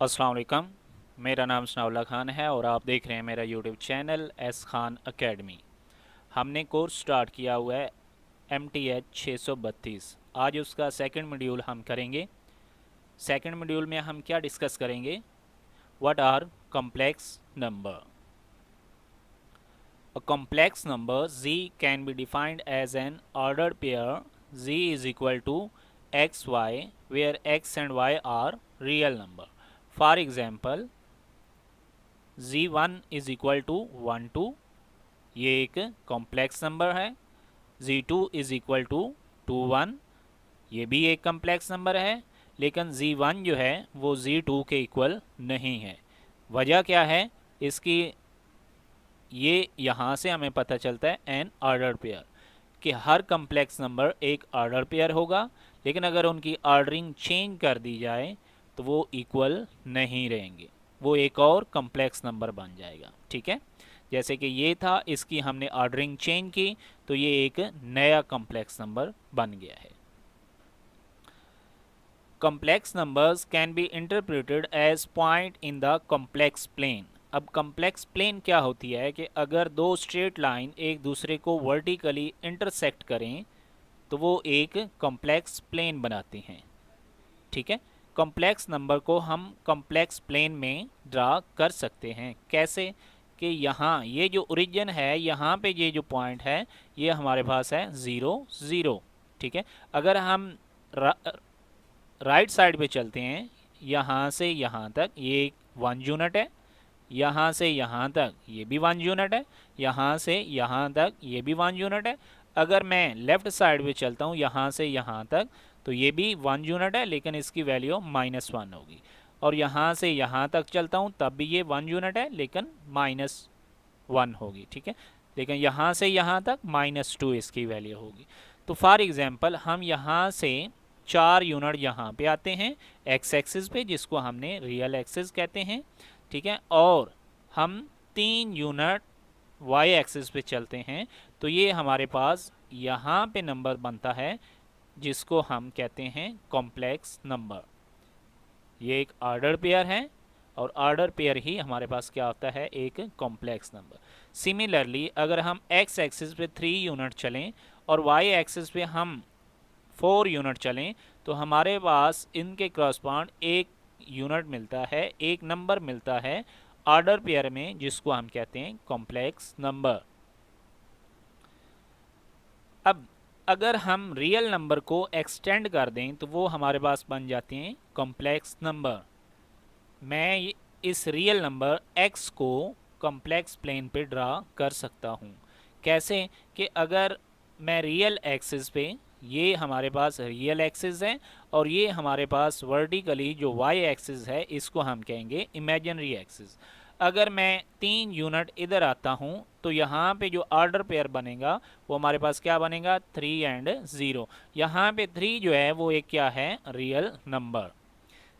अस्सलाम वालेकुम। मेरा नाम सनाउल्लाह खान है और आप देख रहे हैं मेरा YouTube channel S Khan academy. हमने कोर्स स्टार्ट किया हुआ है MTH 632। आज उसका सेकंड मॉड्यूल हम करेंगे। सेकंड मॉड्यूल में हम क्या डिस्कस करेंगे? What are complex number? A complex number z can be defined as an ordered pair z is equal to xy, where x and y are real number. For example, z1 is equal to 1 2, ये एक complex number है। z2 is equal to 2 1, ये भी एक complex number है। लेकिन z1 जो है वो z2 के इक्वल नहीं है। वजह क्या है इसकी? ये यहाँ से हमें पता चलता है एन ऑर्डर पेयर, कि हर कॉम्प्लेक्स नंबर एक ऑर्डर पेयर होगा, लेकिन अगर उनकी ऑर्डरिंग चेंज कर दी जाए तो वो इक्वल नहीं रहेंगे, वो एक और कॉम्प्लेक्स नंबर बन जाएगा। ठीक है, जैसे कि ये था, इसकी हमने ऑर्डरिंग चेंज की तो ये एक नया कॉम्प्लेक्स नंबर बन गया है। Complex numbers can be interpreted as point in the complex plane. अब कॉम्प्लेक्स प्लेन क्या होती है कि अगर दो स्ट्रेट लाइन एक दूसरे को वर्टिकली इंटरसेक्ट करें तो वो एक कॉम्प्लेक्स प्लेन बनाती हैं। ठीक है, कॉम्प्लेक्स नंबर को हम कॉम्प्लेक्स प्लेन में ड्रा कर सकते हैं। कैसे? कि यहाँ ये जो ओरिजिन है, यहाँ पे ये जो पॉइंट है, ये हमारे पास है 0 0। ठीक है, अगर हम राइट साइड पे चलते हैं, यहाँ से यहाँ तक ये 1 यूनिट है, यहाँ से यहाँ तक ये भी 1 यूनिट है, यहाँ से यहाँ तक ये भी 1 यूनिट है। अगर मैं लेफ़्ट साइड पे चलता हूँ यहाँ से यहाँ तक, तो ये भी 1 यूनिट है, लेकिन इसकी वैल्यू -1 होगी। और यहाँ से यहाँ तक चलता हूँ तब भी ये 1 यूनिट है, लेकिन -1 होगी। ठीक है, लेकिन यहाँ से यहाँ तक -2 इसकी वैल्यू होगी। तो फॉर एग्ज़ाम्पल हम यहाँ से 4 यूनिट यहाँ पे आते हैं एक्स एक्सिस पे, जिसको हमने रियल एक्सिस कहते हैं। ठीक है, और हम 3 यूनिट वाई एक्सिस पे चलते हैं तो ये हमारे पास यहाँ पे नंबर बनता है, जिसको हम कहते हैं कॉम्प्लेक्स नंबर। ये एक ऑर्डर पेयर है और ऑर्डर पेयर ही हमारे पास क्या होता है? एक कॉम्प्लेक्स नंबर। सिमिलरली अगर हम एक्स एक्सिस पे 3 यूनिट चलें और वाई एक्सिस पे हम 4 यूनिट चलें तो हमारे पास इनके क्रॉसपॉन्ड एक यूनिट मिलता है, एक नंबर मिलता है ऑर्डर पेयर में, जिसको हम कहते हैं कॉम्प्लेक्स नंबर। अब अगर हम रियल नंबर को एक्सटेंड कर दें तो वो हमारे पास बन जाते हैं कॉम्प्लेक्स नंबर। मैं इस रियल नंबर x को कॉम्प्लेक्स प्लेन पे ड्रा कर सकता हूँ। कैसे? कि अगर मैं रियल एक्सिस पे, ये हमारे पास रियल एक्सिस है और ये हमारे पास वर्टिकली जो y एक्सिस है इसको हम कहेंगे इमेजिनरी एक्सिस। अगर मैं 3 यूनिट इधर आता हूँ तो यहाँ पे जो ऑर्डर पेयर बनेगा वो हमारे पास क्या बनेगा? 3 एंड 0। यहाँ पे 3 जो है वो एक क्या है? Real number.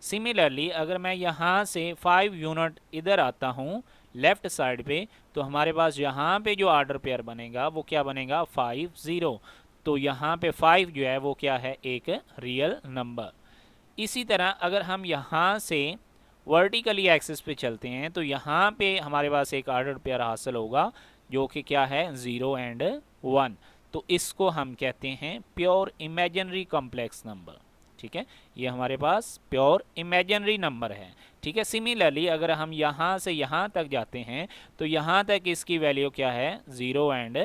सिमिलरली अगर मैं यहाँ से 5 यूनिट इधर आता हूँ लेफ्ट साइड पे, तो हमारे पास यहाँ पे जो ऑर्डर पेयर बनेगा वो क्या बनेगा? 5 0। तो यहाँ पे 5 जो है वो क्या है? एक रियल नंबर। इसी तरह अगर हम यहाँ से वर्टिकली एक्सिस पे चलते हैं तो यहाँ पे हमारे पास एक ऑर्डर पेयर हासिल होगा जो कि क्या है? 0 एंड 1। तो इसको हम कहते हैं प्योर इमेजिनरी कॉम्प्लेक्स नंबर। ठीक है, ये हमारे पास प्योर इमेजिनरी नंबर है। ठीक है, सिमिलरली अगर हम यहाँ से यहाँ तक जाते हैं तो यहाँ तक इसकी वैल्यू क्या है? 0 एंड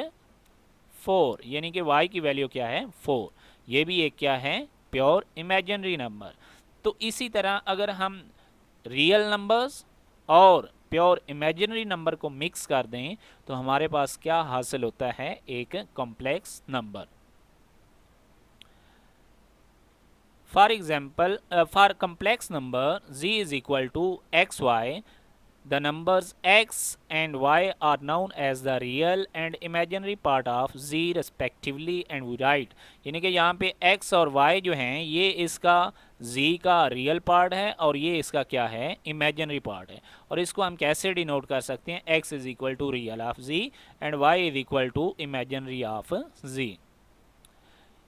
4, यानी कि y की वैल्यू क्या है? 4। ये भी एक क्या है? Pure imaginary number. तो इसी तरह अगर हम रियल नंबर्स और प्योर इमेजिनरी नंबर को मिक्स कर दें तो हमारे पास क्या हासिल होता है? एक complex number. For example, for complex number z is equal to xy, the numbers x and y are known as the real and imaginary part of z respectively, and we write, यानी कि यहाँ पे x और y जो हैं ये इसका z का रियल पार्ट है और ये इसका क्या है? इमेजिनरी पार्ट है। और इसको हम कैसे डिनोट कर सकते हैं? x is equal to real of z and y is equal to imaginary of z।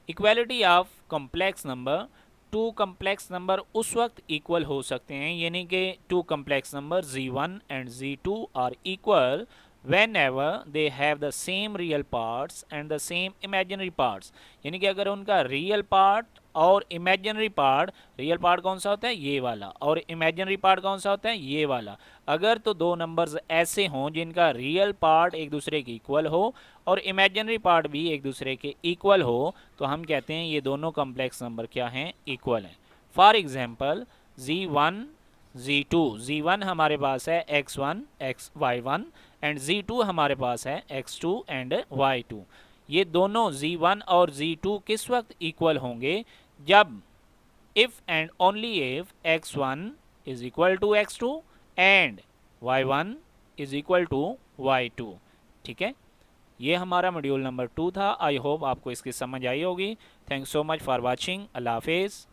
Equality of complex number. Two complex number उस वक्त इक्वल हो सकते हैं, यानी कि two complex number z1 and z2 are equal whenever they have the same real parts and the same imaginary parts। यानी कि अगर उनका रियल पार्ट और इमेजिनरी पार्ट, रियल पार्ट कौन सा होता है ये वाला, और इमेजिनरी पार्ट कौन सा होता है ये वाला, अगर तो दो नंबर्स ऐसे हों जिनका रियल पार्ट एक दूसरे के इक्वल हो और इमेजिनरी पार्ट भी एक दूसरे के इक्वल हो, तो हम कहते हैं ये दोनों कम्प्लेक्स नंबर क्या हैं, इक्वल हैं। For example z1 z2, z1 हमारे पास है x1 y1 एंड z2 हमारे पास है x2 एंड y2। ये दोनों z1 और z2 किस वक्त इक्वल होंगे, जब if and only if x1 is equal to x2 and y1 is equal to y2। ठीक है, ये हमारा मॉड्यूल नंबर 2 था। आई होप आपको इसकी समझ आई होगी। Thanks so much for watching. अल्लाह हाफिज़।